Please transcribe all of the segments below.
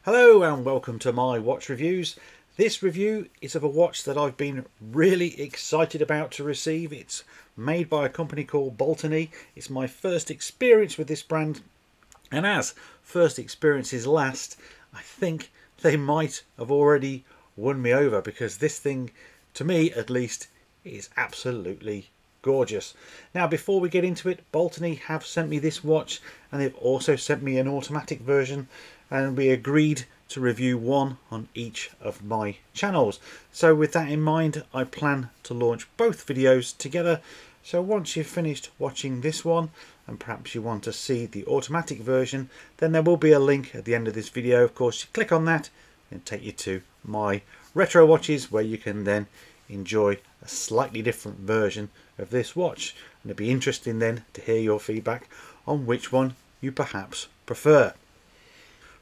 Hello and welcome to my watch reviews. This review is of a watch that I've been really excited about to receive. It's made by a company called Baltany. It's my first experience with this brand, and as first experiences last, I think they might have already won me over, because this thing, to me at least, is absolutely gorgeous. Now, before we get into it, Baltany have sent me this watch, and they've also sent me an automatic version, and we agreed to review one on each of my channels. So with that in mind, I plan to launch both videos together. So once you've finished watching this one, and perhaps you want to see the automatic version, then there will be a link at the end of this video. Of course, you click on that and take you to my retro watches, where you can then enjoy a slightly different version of this watch. And it'd be interesting then to hear your feedback on which one you perhaps prefer.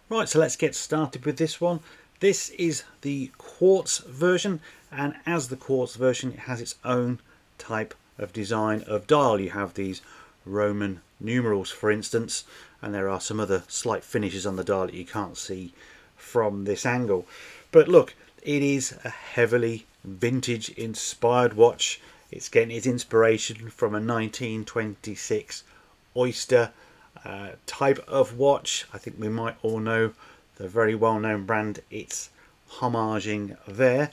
Right, so let's get started with this one. This is the Quartz version, and as the Quartz version, it has its own type of design of dial. You have these Roman numerals, for instance, and there are some other slight finishes on the dial that you can't see from this angle. But look, it is a heavily vintage inspired watch. It's getting its inspiration from a 1926 Oyster type of watch. I think we might all know the very well-known brand it's homaging there.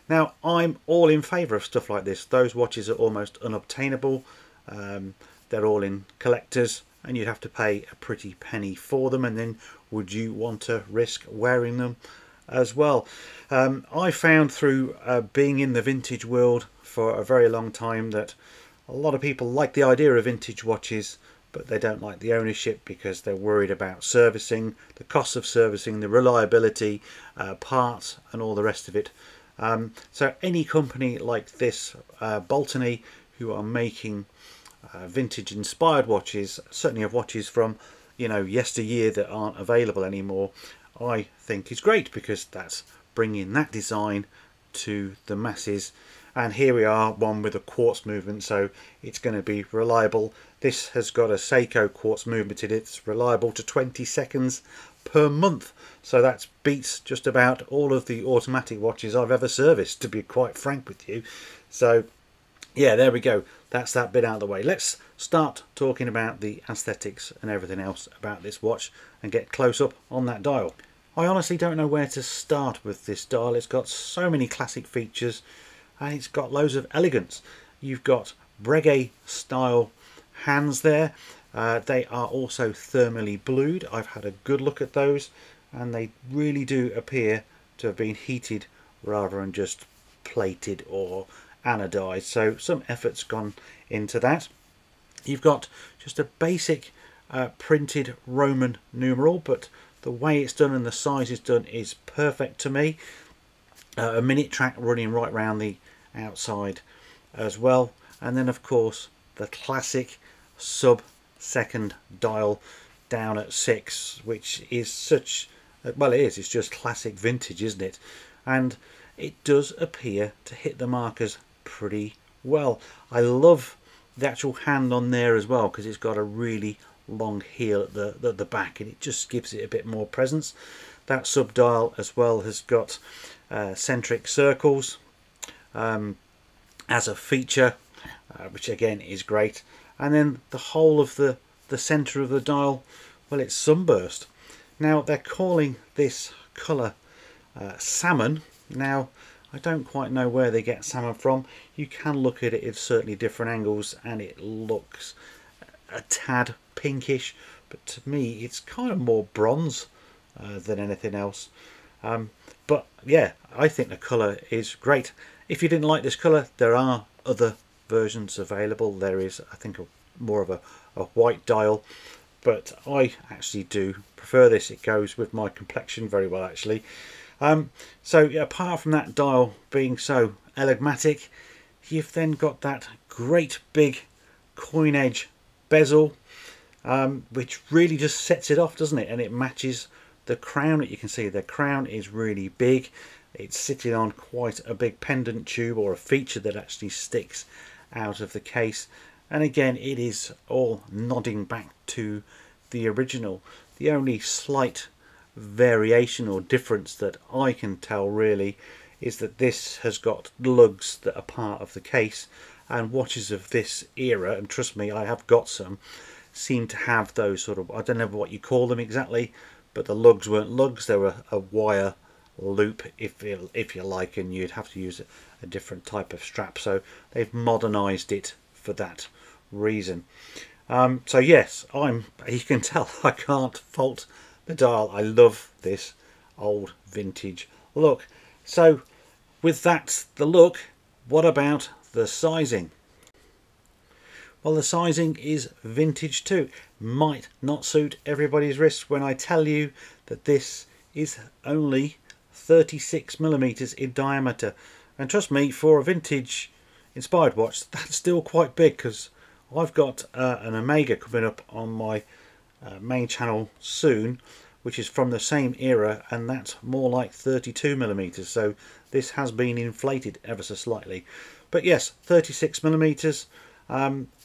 Now, I'm all in favour of stuff like this. Those watches are almost unobtainable. They're all in collectors, and you'd have to pay a pretty penny for them, and then would you want to risk wearing them as well? I found through being in the vintage world for a very long time that a lot of people like the idea of vintage watches, but they don't like the ownership because they're worried about servicing, the cost of servicing, the reliability, parts and all the rest of it. So any company like this, Baltany, who are making vintage inspired watches, certainly of watches from, you know, yesteryear that aren't available anymore, I think is great, because that's bringing that design to the masses. And here we are, one with a quartz movement, so it's going to be reliable. This has got a Seiko quartz movement in it. It's reliable to 20 seconds per month, so that beats just about all of the automatic watches I've ever serviced, to be quite frank with you. So yeah, there we go, that's that bit out of the way. Let's start talking about the aesthetics and everything else about this watch and get close up on that dial. I honestly don't know where to start with this dial. It's got so many classic features, and it's got loads of elegance. You've got Breguet style hands there. They are also thermally blued. I've had a good look at those, and they really do appear to have been heated rather than just plated or anodized. So some effort's gone into that. You've got just a basic printed Roman numeral, but the way it's done and the size it's done is perfect to me. A minute track running right round the outside as well, and then of course the classic sub-second dial down at 6, which is such, well, it's just classic vintage, isn't it? And it does appear to hit the markers pretty well. I love the actual hand on there as well, because it's got a really long heel at the back, and it just gives it a bit more presence. That sub dial as well has got centric circles as a feature, which again is great. And then the whole of the center of the dial, well, it's sunburst. Now they're calling this color salmon. Now I don't quite know where they get salmon from. You can look at it in certainly different angles, and it looks a tad pinkish, but to me it's kind of more bronze than anything else. But yeah, I think the colour is great. If you didn't like this colour, there are other versions available. There is, I think, more of a white dial, but I actually do prefer this. It goes with my complexion very well, actually. So apart from that dial being so enigmatic, you've then got that great big coin edge bezel, which really just sets it off, doesn't it? And it matches the crown that you can see. The crown is really big. It's sitting on quite a big pendant tube, or a feature that actually sticks out of the case. And again, it is all nodding back to the original. The only slight variation or difference that I can tell really is that this has got lugs that are part of the case, and watches of this era, and trust me I have got some, seem to have those sort of, I don't know what you call them exactly, but the lugs weren't lugs, they were a wire loop if you like, and you'd have to use a different type of strap, so they've modernized it for that reason. So yes, you can tell I can't fault the dial. I love this old vintage look. So with that, the look, what about the sizing? Well, the sizing is vintage too. Might not suit everybody's wrist when I tell you that this is only 36mm in diameter, and trust me, for a vintage inspired watch, that's still quite big, because I've got an Omega coming up on my main channel soon, which is from the same era, and that's more like 32mm, so this has been inflated ever so slightly. But yes, 36mm.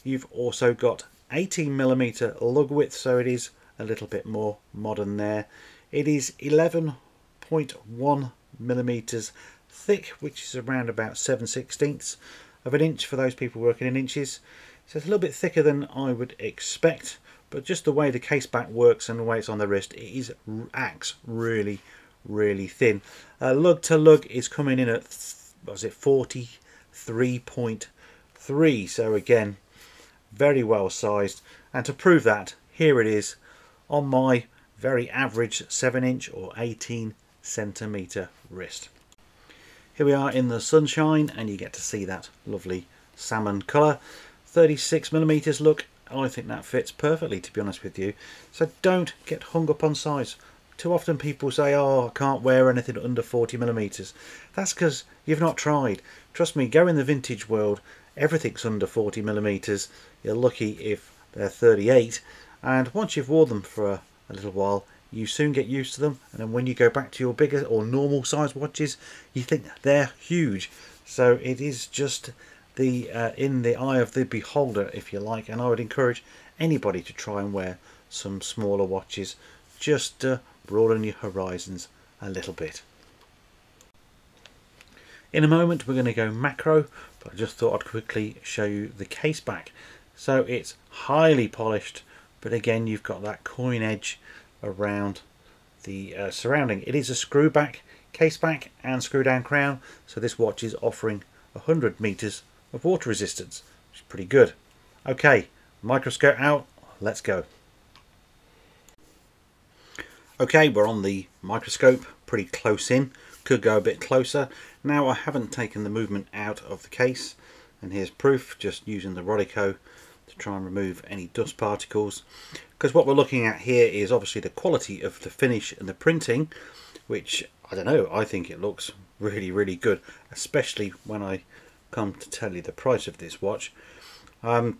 You've also got 18mm lug width, so it is a little bit more modern there. It is 11.1mm thick, which is around about 7/16 of an inch for those people working in inches. So it's a little bit thicker than I would expect, but just the way the case back works and the way it's on the wrist, it acts really thin. Lug to lug is coming in at, what was it, 43.3, so again, very well sized. And to prove that, here it is on my very average 7-inch or 18cm wrist. Here we are in the sunshine, and you get to see that lovely salmon colour. 36mm look, I think that fits perfectly, to be honest with you. So don't get hung up on size. Too often people say, oh, I can't wear anything under 40mm. That's because you've not tried. Trust me, go in the vintage world, everything's under 40mm. You're lucky if they're 38, and once you've worn them for a little while, you soon get used to them, and then when you go back to your bigger or normal size watches, you think they're huge. So it is just the in the eye of the beholder, if you like, and I would encourage anybody to try and wear some smaller watches just to broaden your horizons a little bit. In a moment we're going to go macro, but I just thought I'd quickly show you the case back. So it's highly polished, but again you've got that coin edge around the surrounding. It is a screw back case back and screw down crown, so this watch is offering 100 meters of water resistance, which is pretty good. Okay, microscope out, let's go. Okay, we're on the microscope, pretty close in, could go a bit closer. Now I haven't taken the movement out of the case, and here's proof, just using the Rodico to try and remove any dust particles, because what we're looking at here is obviously the quality of the finish and the printing, which, I don't know, I think it looks really good, especially when I come to tell you the price of this watch. But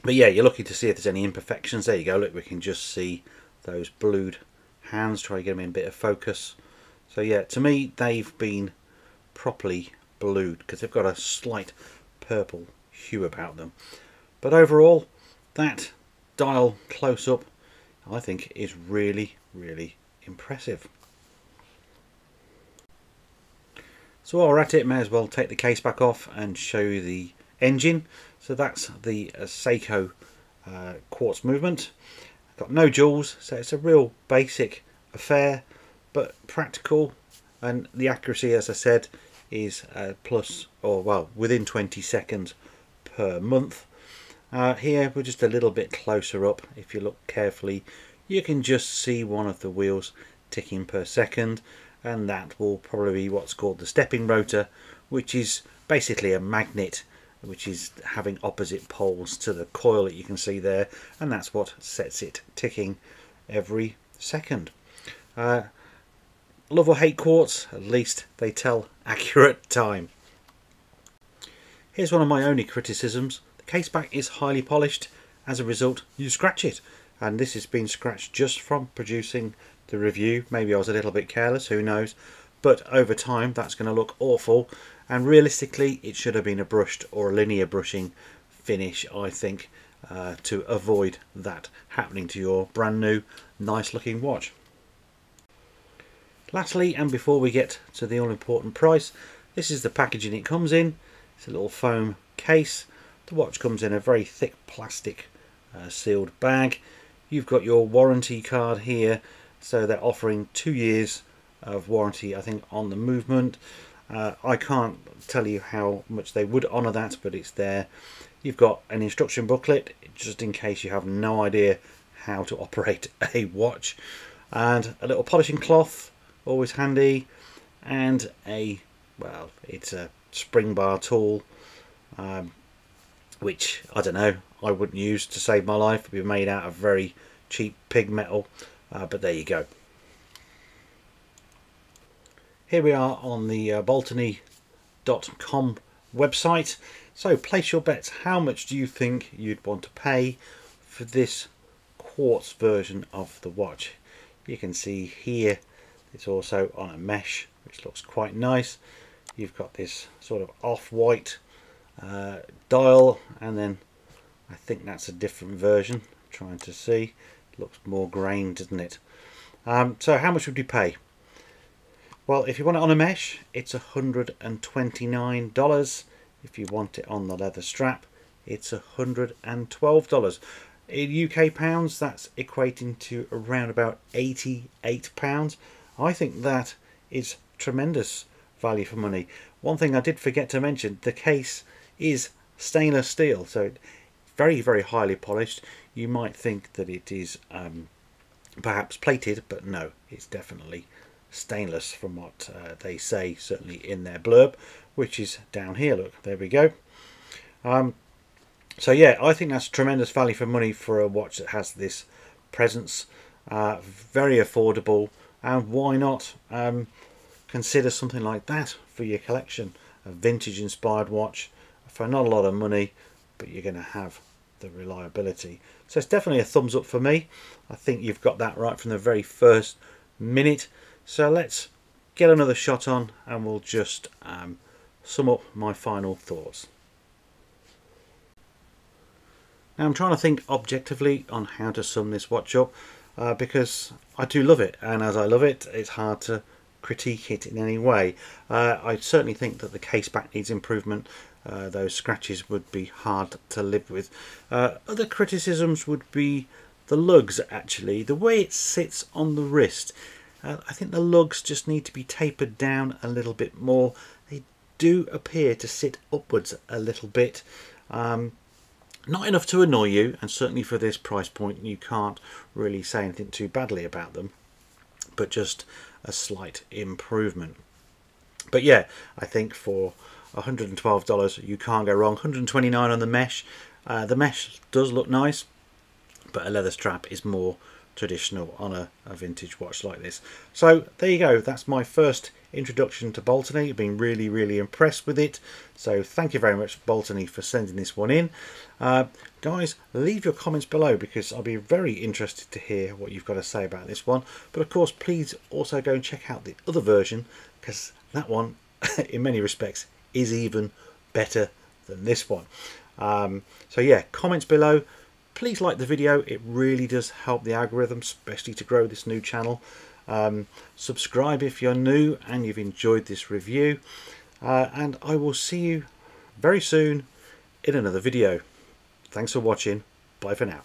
yeah, you're looking to see if there's any imperfections. There you go, look, we can just see those blued hands. Try to get them in a bit of focus. So yeah, to me they've been properly blued, because they've got a slight purple hue about them. But overall, that dial close up I think is really impressive. So while we're at it, may as well take the case back off and show you the engine. So that's the Seiko Quartz movement. Got no jewels, so it's a real basic affair, but practical, and the accuracy, as I said, is plus, or well, within 20 seconds per month. Here we're just a little bit closer up. If you look carefully, you can just see one of the wheels ticking per second, and that will probably be what's called the stepping rotor, which is basically a magnet which is having opposite poles to the coil that you can see there, and that's what sets it ticking every second. Love or hate quartz, at least they tell accurate time. Here's one of my only criticisms. The case back is highly polished. As a result, you scratch it, and this has been scratched just from producing the review. Maybe I was a little bit careless, who knows, but over time that's going to look awful, and realistically it should have been a brushed or a linear brushing finish, I think, to avoid that happening to your brand new nice looking watch. Lastly, and before we get to the all-important price, this is the packaging it comes in. It's a little foam case. The watch comes in a very thick plastic sealed bag. You've got your warranty card here, so they're offering 2 years of warranty, I think, on the movement. I can't tell you how much they would honour that, but it's there. You've got an instruction booklet, just in case you have no idea how to operate a watch, and a little polishing cloth, always handy, and well, it's a spring bar tool, which, I don't know, I wouldn't use to save my life. It'd be made out of very cheap pig metal, but there you go. Here we are on the Baltany.com website. So place your bets. How much do you think you'd want to pay for this quartz version of the watch? You can see here it's also on a mesh, which looks quite nice. You've got this sort of off-white dial, and then I think that's a different version. I'm trying to see. It looks more grained, doesn't it? So how much would you pay? Well, if you want it on a mesh, it's $129. If you want it on the leather strap, it's $112. In UK pounds, that's equating to around about £88. I think that is tremendous value for money. One thing I did forget to mention, the case is stainless steel, so very, very highly polished. You might think that it is perhaps plated, but no, it's definitely stainless from what they say, certainly in their blurb, which is down here. Look, there we go. So yeah, I think that's tremendous value for money for a watch that has this presence. Very affordable, and why not consider something like that for your collection? A vintage inspired watch for not a lot of money, but you're going to have the reliability. So it's definitely a thumbs up for me. I think you've got that right from the very first minute. So let's get another shot on, and we'll just sum up my final thoughts. Now I'm trying to think objectively on how to sum this watch up, because I do love it, and as I love it, it's hard to critique it in any way. I certainly think that the case back needs improvement. Those scratches would be hard to live with. Other criticisms would be the lugs, actually. The way it sits on the wrist. I think the lugs just need to be tapered down a little bit more. They do appear to sit upwards a little bit. Not enough to annoy you, and certainly for this price point you can't really say anything too badly about them, but just a slight improvement. But yeah, I think for $112 you can't go wrong. $129 on the mesh. The mesh does look nice, but a leather strap is more traditional on a vintage watch like this. So there you go, that's my first introduction to Baltany. I've been really, really impressed with it, so thank you very much, Baltany, for sending this one in. Guys, leave your comments below, because I'll be very interested to hear what you've got to say about this one. But of course, please also go and check out the other version, because that one in many respects is even better than this one. So yeah, comments below. Please like the video, it really does help the algorithm, especially to grow this new channel. Subscribe if you're new and you've enjoyed this review, and I will see you very soon in another video. Thanks for watching, bye for now.